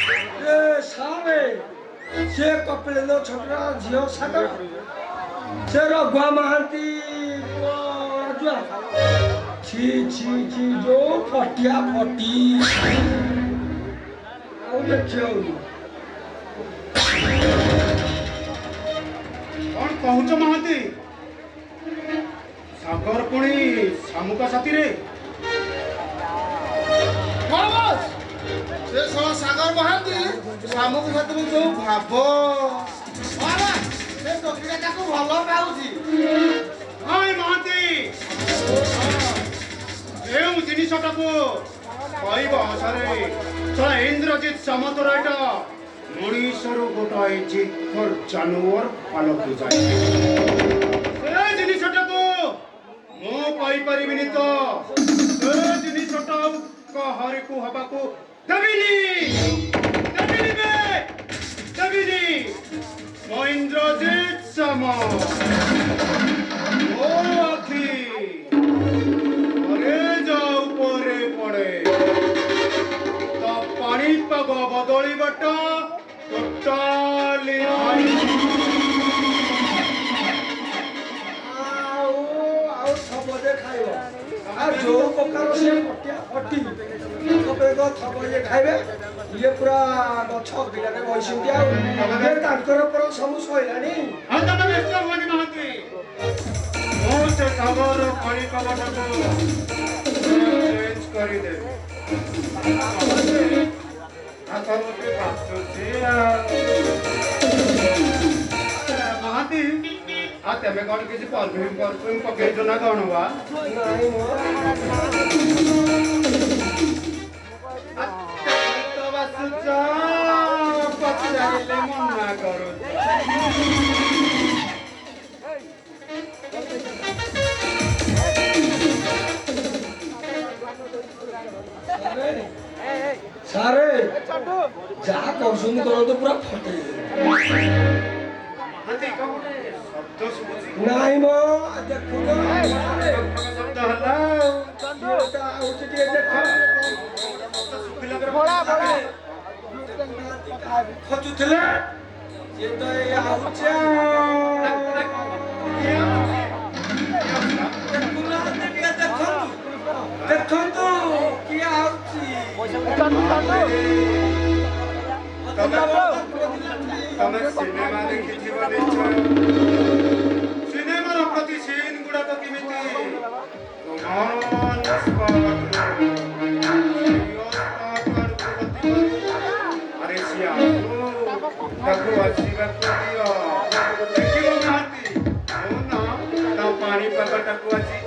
ए सारे से कपिलेन्द्र छोटरा झियो सागर से रघुआ महांती जुआ छी छी छी जो फटिया फटी आउ देखियो कौन कहूच महांती सागर पुणी शामुका साथी रे से सागर महांती शामुक साथी जो भाव से टोकीटा भल पाऊँगी हाय महांती एवं जिनिसटा को कहब आशारे चला इंद्रजित समतर एटा मनीषर गोटाए जिखर जानवर पालक जाए से जिनिसटा को मो कहि परिबिनी तो से जिनिसटा कहारे को हबा को दबिनी मो इंद्रजित सम ओ आखी अरे जाऊ परे पड़े तो पानी पाग बदली बटा टोटाली आउ थबजे खाइबो आ जो प्रकार से फटिया फटी तबे तो थबजे खाइबे ये पूरा गछ गिलाने बइसिंती आ ये तांकर पर सब सइलानी अंत में व्यस्त होनी महांती ओ से सागर पानी पाग को चेंज करी दे आता मते महांती आते में कौन किसी परफ्यूम पके जो ना कौन हुआ नाही मो तो बस जा पचाइले मन ना करो सारे जा करसुन करो तो पूरा फटे महांती कौन शब्द सुबुची नाही मो देखो तो शब्द हल्ला ये आउच के देखो सुखिला कर खचुथले ये तो ये आउच देखो किया आउची तमे सिनेमा देखिथिबो निश्चय सिनेमार प्रति सीन गुडा तो किमिति अरे सिया ताको आशीर्वाद दियो देखिबो महांती ना ता पानी पकटाको आसी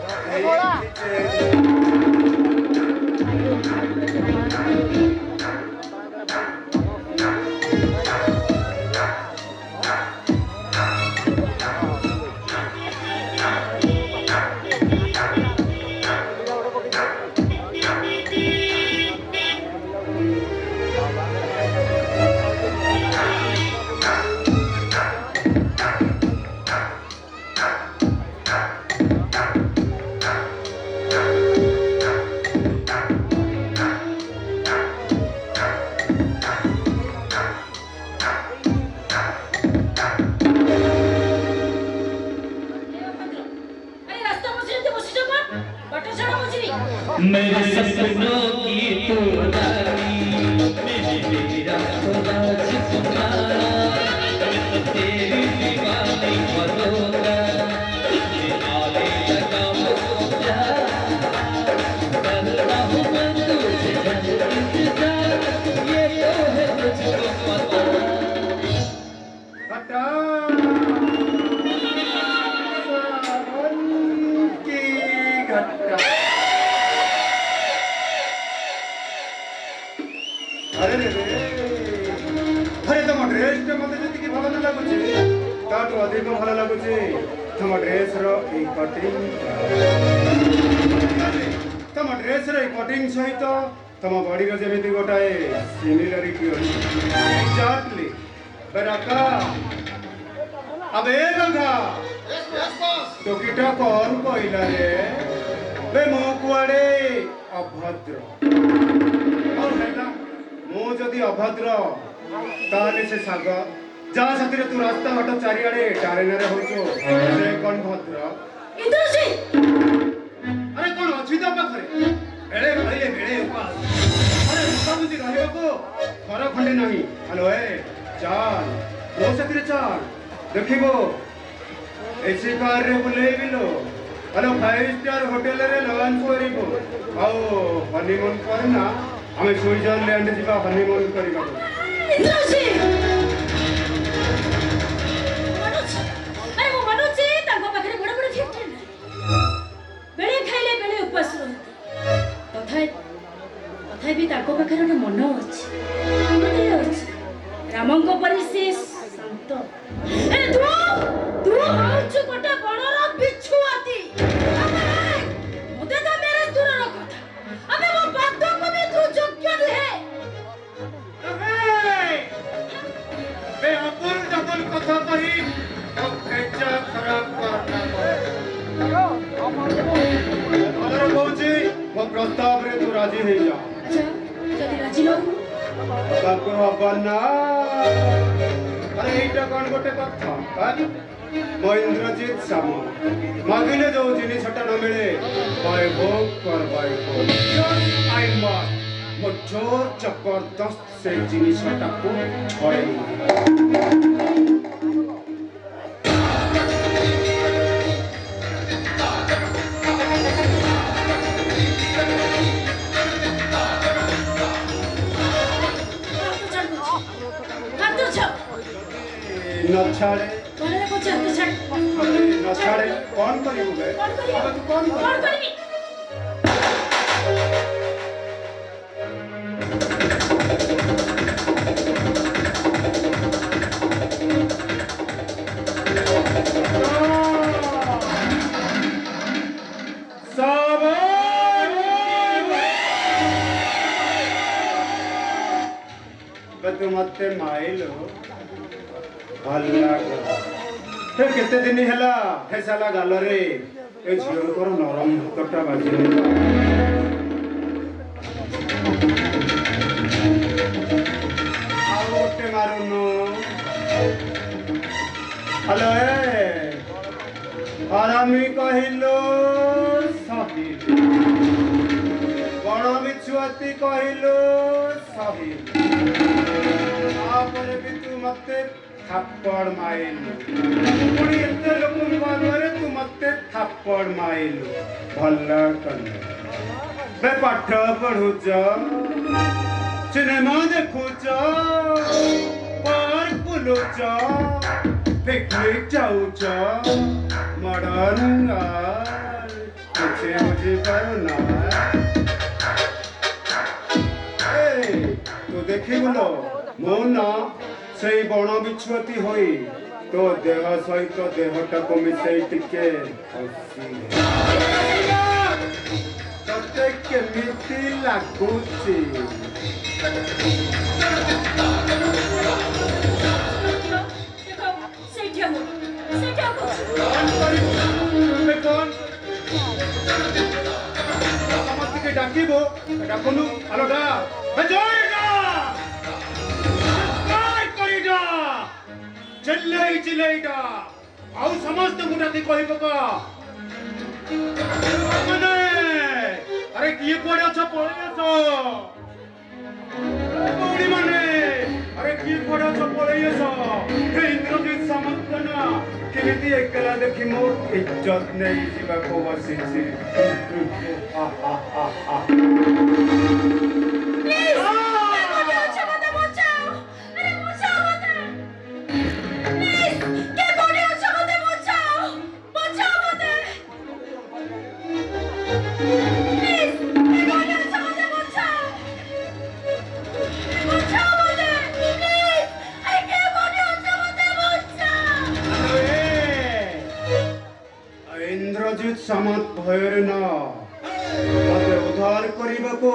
मेरे सपनों की तू रानी मेरा खुदा जितना मैं तो तेरी दीवानी बनूंगा तुझे आले लगा मुझको करता हूँ मैं तुझे इंतजार ये तो है तुझको पता अधिक भल लगुच तुम ड्रेस कटिंग तुम ड्रेस कटिंग सहित तुम बॉडी जमी गोटाए सिमिलरिटी एक्जाक्टली बेराका अब ए गंगा टोकीटा कौन कहला रे बे मो कुआड़े अभद्र और है ना ମୁଁ ଯଦି ଅଭଦ୍ର ତାହେଲେ ସେ ଶାଗ ଯାହା ସାଥିରେ ତୁ ରାସ୍ତା ଘାଟ ଚାରିଆଡେ ଡାରେନାରେ ହଉଛୁ ସେ କଣ ଭଦ୍ର? ଆରେ କଣ ଅଛି ତୋ ପାଖରେ? ବେଳେ ଖାଇଲେ ବେଳେ ଉପାସ। ଆରେ ବୁଝି ରହିବାକୁ ଘର ଖଣ୍ଡେ ନାହିଁ। ହ୍ୟାଲୋ ଚାଲ ମୋ ସାଥିରେ ଚାଲ ଦେଖିବୁ ଏସି କାରରେ ବୁଲେଇବିଲୋ। ହ୍ୟାଲୋ 5 ଷ୍ଟାର ହୋଟେଲରେ ଲଞ୍ଚ କରିବୁ ଆଉ ହନିମୁନ ପରେ ନା ଆମେ ସୁଇଜରଲ୍ୟାଣ୍ଡ ଯିବା ହନିମୁନ କରିବାକୁ। ତଥାପି ତାଙ୍କ ପାଖରେ ଗୋଟେ ମନ ଅଛି, ହୃଦୟ ଅଛି। ରାମଙ୍କ ପରି ସେ ଶାନ୍ତ। ତୁ ହଉଛୁ ଗୋଟେ ବଣର ବିଛୁଆତି। ମତେ ତ ମେରେ ଦୂରର କଥା। ଆମେ ମୋ ପାଦକୁ ବି ତୁ ଯୋଗ୍ୟ ନୁହେଁ। बेअकुल डबल कथा कही अब भेजा खराब करना अगर कौची वो प्रस्ताव रे तू राजी है जा। अच्छा जदि राजी न हो बापू हबना अरे एटा कोन गोटे कथा महेंद्रजीत सामो मागिले जो जिनिसटा न मिले बाय भोग कर बाय भोग आई मस्ट वो जोर जबरदस्त से जिनिसटा को छोड़े न छाड़े न छाड़े कौन करिबु बे अब तू कौन करबी तू मते माइलो भल्ला फिर केते दिन हैला हेसाला गालरे ए झियोर नरम हातटा बाजी आओ गोटे मारुनु हेलो आरामी कहिलो सही बड़ बिछुआती कहिलो सही आपरे भी तू मते थप्पड़ माइलु पुणी एते लोकन बारे तू मते थप्पड़ माइलु भल्ला कन्ने बे पाठ पढुच सिनेमा देखुच पार्क बुलुच पिकनिक जाउच मॉडर्न कुछ बुझी पारुना तू देखी बोलो मो ना से बण बिछुआती होई तो देह सहित देहटा को मिसई टिके तते केमिति लागुची कौन समस्त के डाकिबो डाकुनु आलो डा चिल्लेईटा आउ समस्त गुटाती कहि पका माने अरे किए कोडे अछ पळै आसो कोडी माने अरे किए कोडे अछ पळै आसो हे इंद्रजीत सामंतना केमिति एकला देखि मो इज्जत नै जीवा को बसिछि इंद्रजीत सामंत भयर न मते उद्धार करिबा को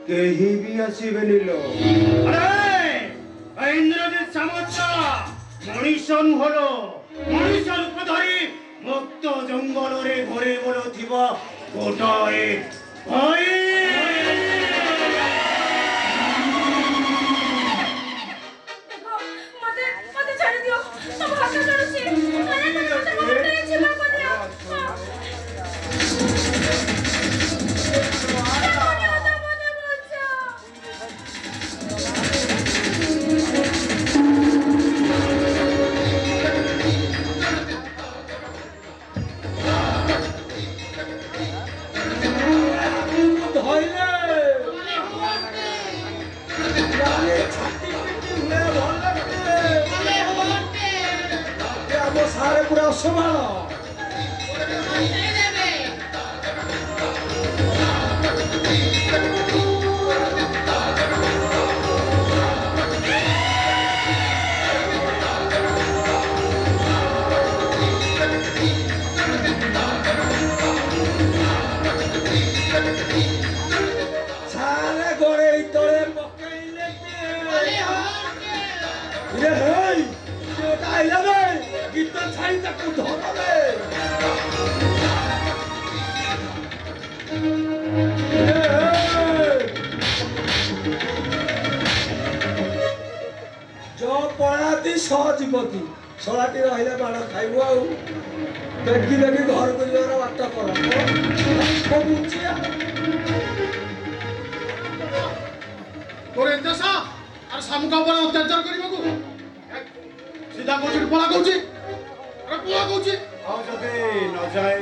केही भी आसीबेनि लो अरे इंद्रजीत सामंत मणिसन हलो मणिस रूप धरी मुक्त जंगल रे घरे बोलो थिबा गोटाए भाई ରସମାଳ ସାରେ ଗୋଳେଇ ତଳେ ପକେଇଲେ ଇରେ ହେଇ ସେଟା ଆଇଲା ବେ ଗୀତ ଛାଇ ତାକୁ ଧରବେ ଯୋ ପଳାତି ସହଜୀବତୀ ଶଳାଟି ରହିଲେ ବାଣ ଖାଇବୁ ଆଉ ଦେଖି ଦେଖି ଘରକୁ ଯିବାର ବାଟ କର ବୁଝିଆ তোর এতে সা আর সামুকা পরে অত্যাচার করিবাকু সিধা কৌছি পলা কৌছি আরে পলা কৌছি ଆଉ ଯଦି ନ ଯାଏ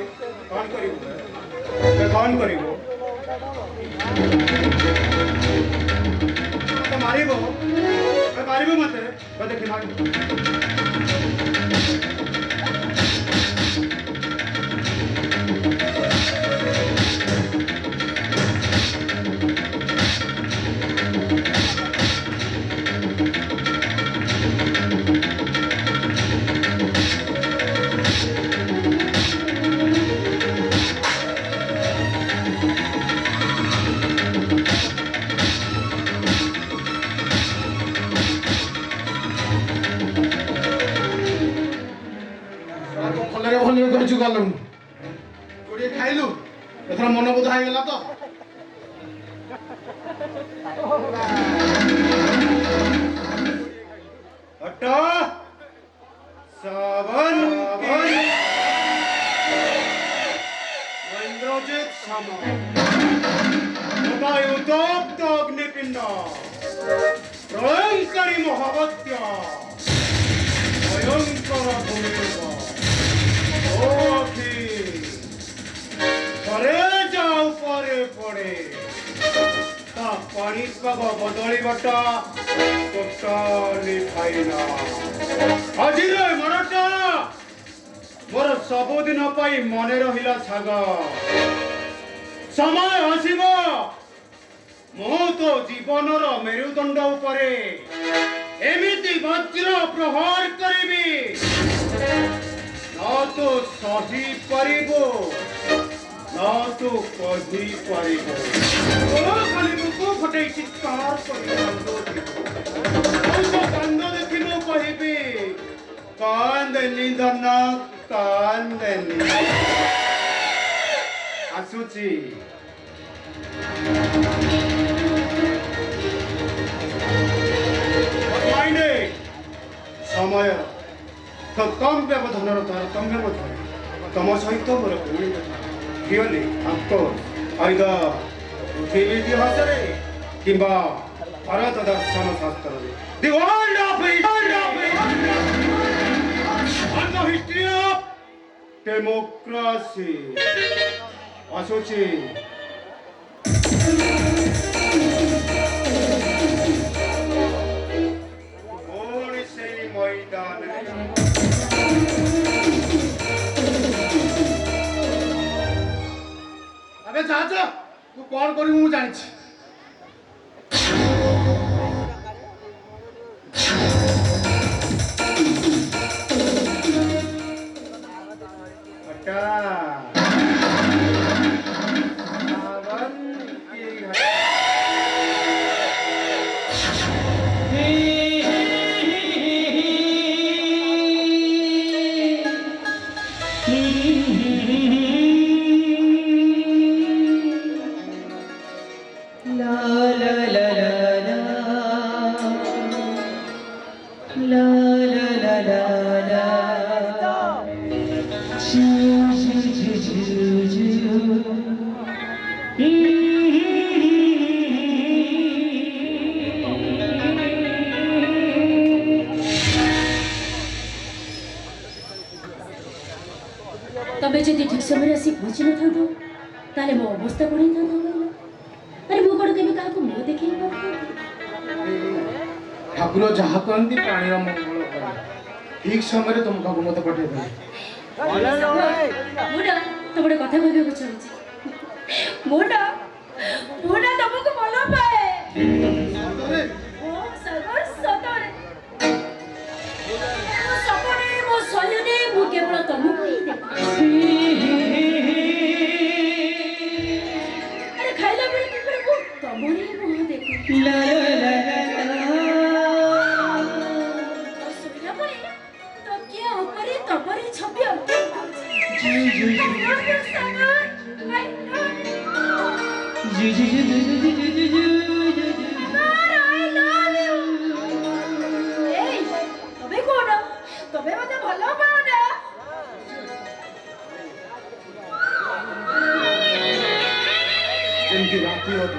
କ'ଣ କରିବୁ ଏବେ କ'ଣ କରିବୁ ମତେ ମାରିବ ମତେ ଦେଖି ମାରିବ ଭଲରେ ଭଲରେ କରିଛୁ ଗଲୁ କୋଡ଼ିଏ ଖାଇଲୁ ଏଥର ମନ ବୋଧ ହେଇଗଲା ତ ହଟ ସାବନ ইন্দ্রজিৎ সাম উদয় উদপ্ত অগ্নিপিণ্ড প্রলয়ঙ্করী মহাবত্য ভয়ঙ্কর ভূমির্ভ ও অখি পরে যাও পরে পড়ে তা পাଣିପାଗ ବଦଳିବାଟା ଟୋଟାଲି ଫାଇନା ଆଜିର ମନଟା ମୋର ସବୁଦିନ ପାଇଁ ମନେ ରହିଲା ସାଗ ସମୟ ଆସିବ ମୁଁ ତ ଜୀବନର ମେରୁଦଣ୍ଡ ଉପରେ ଏମିତି ବଜ୍ର ପ୍ରହାର କରିବି ନା ତୁ ସହି ପାରିବୁ ନା ତୁ କହି ପାରିବୁ ଖାଲି ମୁଖ ଫଟେଇ ଚିତ୍କାର କରି କାନ୍ଦ ଦେଖି ମୁଁ କହିବି କାନ୍ଦେନି ଧନ କାନ୍ଦେନି ଆସୁଛି ସମୟ ତ କମ୍ ବ୍ୟବଧାନର ତାରତମ୍ୟ ମଧ୍ୟରେ ତମ ସହିତ ମୋର ପୁଣି ରିଅଲି ଅଫକୋର୍ସ ଆଇଦର ପୃଥିବୀ ଇତିହାସରେ କିମ୍ବା ଭାରତ ଦର୍ଶନ ଶାସ୍ତ୍ରରେ the world of and the history of democracy ଆସୁଛି ପୁଣି ସେଇ ମଇଦାନରେ আবে যা যা তু কଣ କରିବୁ ମୁଁ ଜାଣିଛି हटा सावन की घटा तबे जदि ठीक समय आसी पहुँची न था ताले मो अवस्था कौन था अरे मो कौन केबे काको मुह देखै ଠାକୁର ଯାହା କରନ୍ତି ପ୍ରାଣୀର ମଙ୍ଗଳ କରେ ଠିକ ସମୟରେ ତମ କାକୁ ମତେ ପଠେଇଦେଲେ ମୁନା ତ ଗୋଟେ କଥା କହିବାକୁ ଚାହୁଁଛି ମୁନା ମୁନା ତମକୁ ଭଲ ପାଏ ସତରେ ଓ ସର୍ବ ସତରେ ମୋ ସପନେ ମୋ ଶୟନେ ମୁଁ କେବଳ ତମକୁ ହିଁ ଦେଖେ ଆରେ ଖାଇଲା ବେଳେ କେବଳ ମୁଁ ତମରି ମୁହଁ ଦେଖେ ଲା ଲା ଲା ଶୋଇଲା ପରେ ତକିଆ ଉପରେ ତମରି ଛବି ଅଙ୍କିତ ତମେ ମତେ ଭଲ ପାଅ ନା ଯେମିତି ରାତି ହବ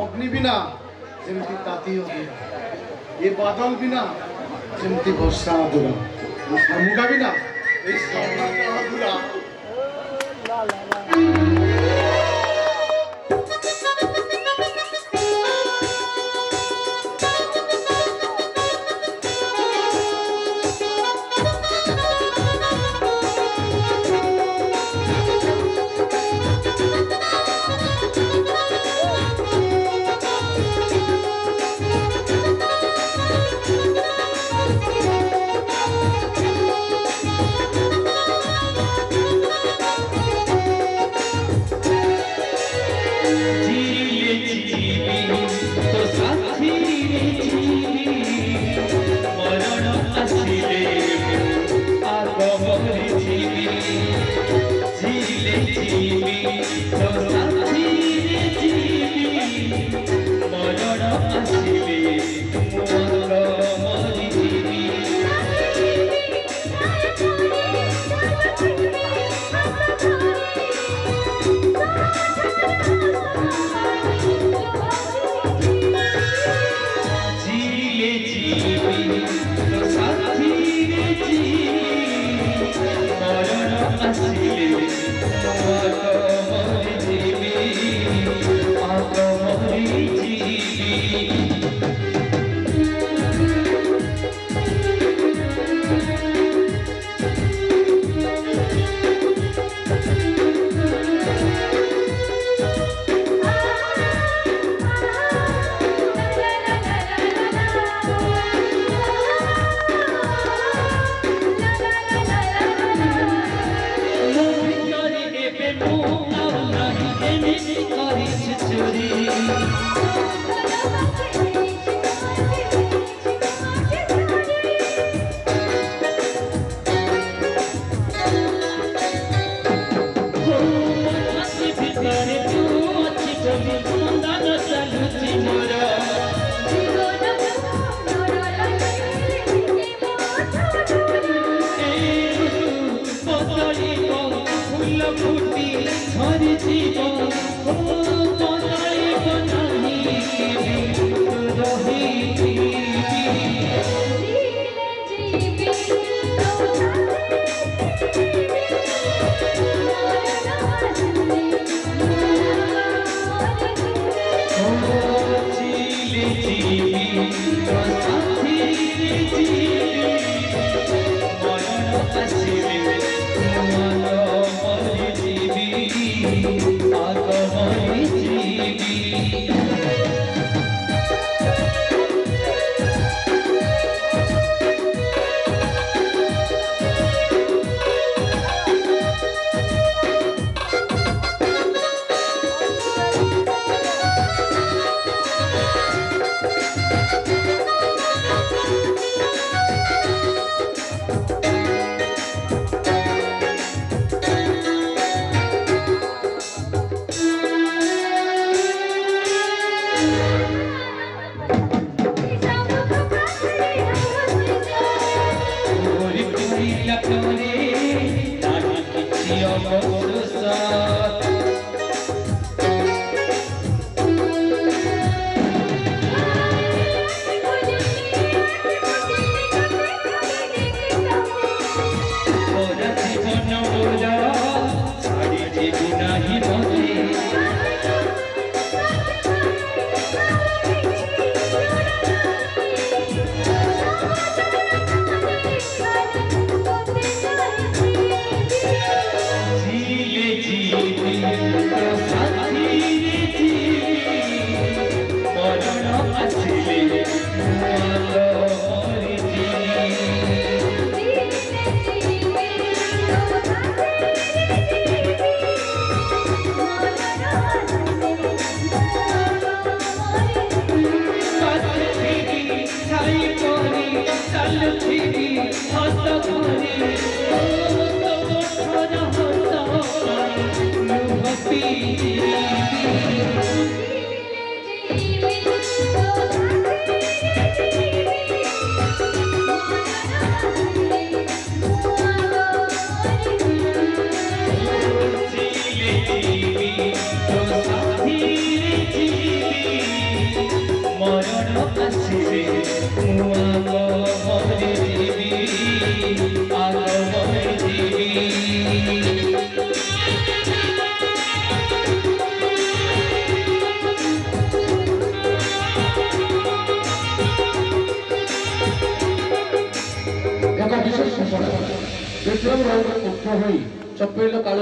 ଅଗ୍ନି ବିନା ଯେମିତି ତାତି ହବ ଏ ବାଦଲ ବିନା ଯେମିତି ବର୍ଷା ଅଧୁରା ଶାମୁକା ବିନା এই ଶାମୁକା ଅଧୁରା ମୁଁ ଆଗ ମରିଯିବି ଆଗ ମରିଯିବି ଏକ ବିଶେଷ ସୂଚନା ବିକ୍ରମ ରାଉତ ମୁଖ୍ୟ ହୋଇ ଚପେଇଲ କାଳୁ